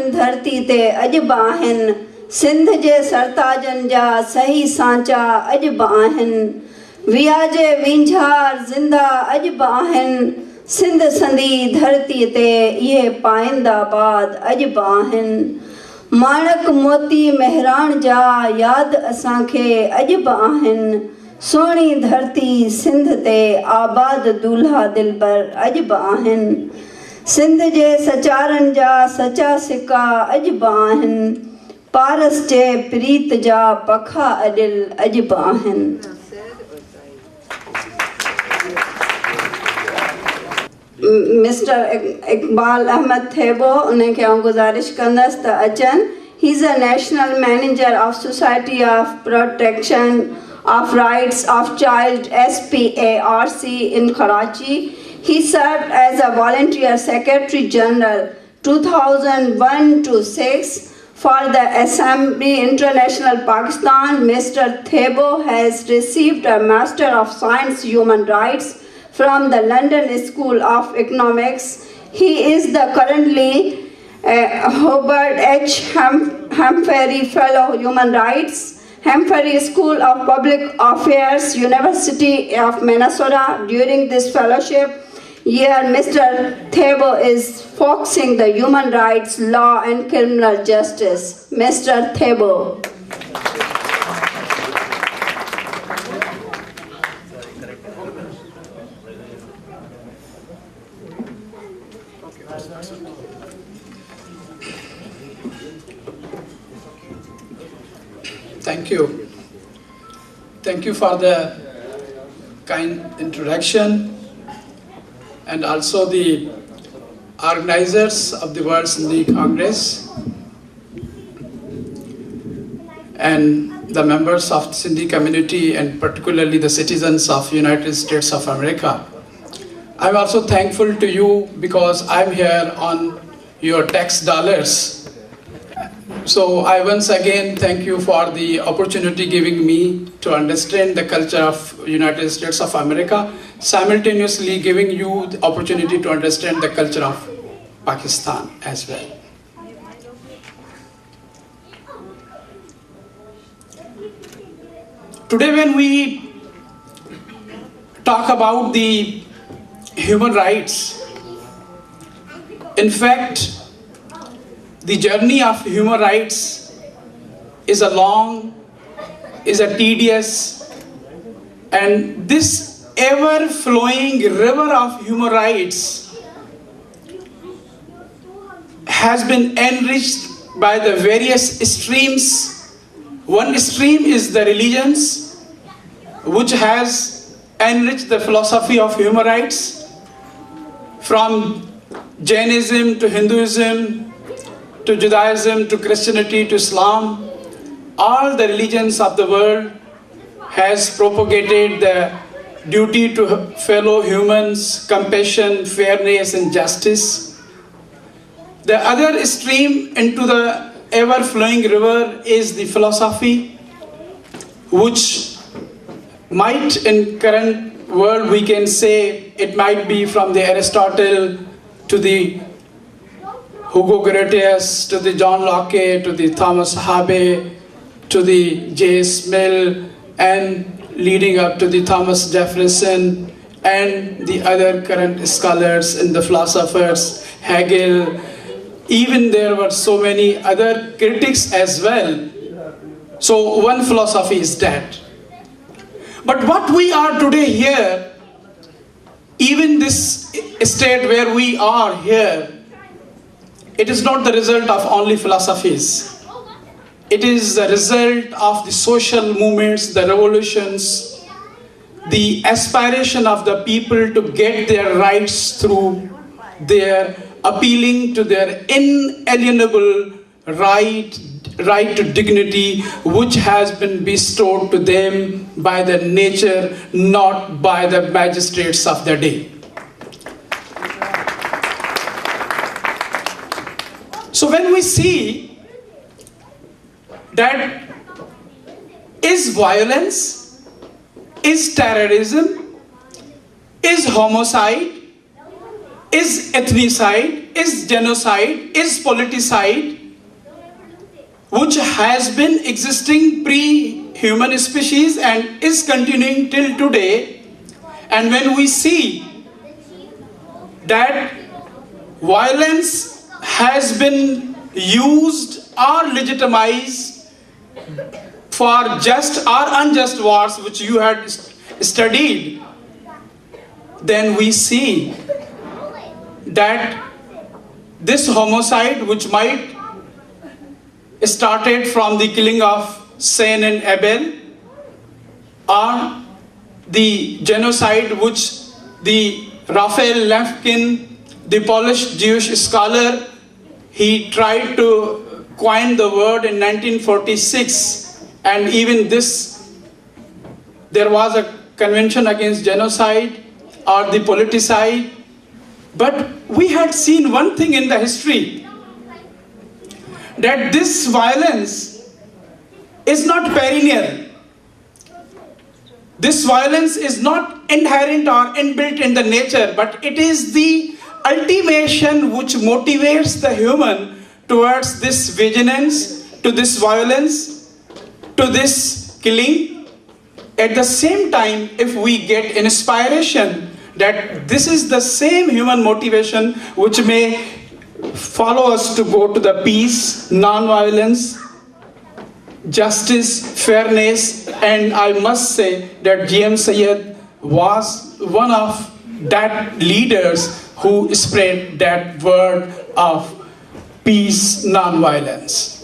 आहिनि धरती ते अॼु बि आहिनि, सिंध जे सरताजनि जा सही सांचा अॼु बि आहिनि, वियाजे वींझार ज़िंदा अॼु बि आहिनि, सिंध संदी धरती ते इहे पाइंदाबाद अॼु बि आहिनि, माणक मोती मेहराण जा यादि असांखे अॼु बि आहिनि, सोणी धरती सिंध ते आबाद दूल्हा दिलबर अॼु बि आहिनि, सिंध जे सचारनि जा सचा सिका अॼु बि आहिनि, पारस जे प्रीत जा पखा अॾिल अॼु बि आहिनि। मिस्टर इकबाल अहमद थेबो, उनखे आउं गुज़ारिश कंदसि त अचनि। He is a national manager of society of protection of Rights of Child SPARC in Karachi. He served as a volunteer Secretary General 2001 to 6 for the Assembly International Pakistan. Mr. Thebo has received a Master of Science Human Rights from the London School of Economics. He is the currently Hobart H. Humphrey Fellow Human Rights, Humphrey School of Public Affairs, University of Minnesota. During this fellowship year, Mr. Thebo is focusing the human rights, law, and criminal justice. Mr. Thebo. Thank you. Thank you for the kind introduction, and also the organizers of the World Sindhi Congress and the members of the Sindhi community, and particularly the citizens of United States of America. I'm also thankful to you because I'm here on your tax dollars. So I once again thank you for the opportunity giving me to understand the culture of United States of America, simultaneously giving you the opportunity to understand the culture of Pakistan as well. Today when we talk about the human rights, in fact, the journey of human rights is a long, is a tedious, and this ever-flowing river of human rights has been enriched by the various streams. One stream is the religions, which has enriched the philosophy of human rights, from Jainism to Hinduism, to Judaism, to Christianity, to Islam. All the religions of the world has propagated the duty to fellow humans, compassion, fairness, and justice. The other stream into the ever-flowing river is the philosophy, which might in current world we can say it might be from the Aristotle to the Hugo Grotius, to the John Locke, to the Thomas Hobbes, to the J.S. Mill, and leading up to the Thomas Jefferson, and the other current scholars and the philosophers, Hegel. Even there were so many other critics as well. So one philosophy is that. But what we are today here, even this state where we are here, it is not the result of only philosophies. It is the result of the social movements, the revolutions, the aspiration of the people to get their rights through their appealing to their inalienable right to dignity, which has been bestowed to them by the nature, not by the magistrates of the day. So when we see that is violence, is terrorism, is homicide, is ethnicide, is genocide, is politicide, which has been existing pre-human species and is continuing till today. And when we see that violence has been used or legitimized for just or unjust wars, which you had studied, then we see that this homicide, which might started from the killing of Cain and Abel, or the genocide which the Raphael Lemkin, the Polish Jewish scholar, he tried to coin the word in 1946, and even this, there was a convention against genocide or the politicide. But we had seen one thing in the history, that this violence is not perennial. This violence is not inherent or inbuilt in the nature, but it is the ultimation which motivates the human towards this vigilance, to this violence, to this killing. At the same time, if we get inspiration that this is the same human motivation which may follow us to go to the peace, non-violence, justice, fairness, and I must say that GM Syed was one of that leaders who spread that word of peace, non-violence.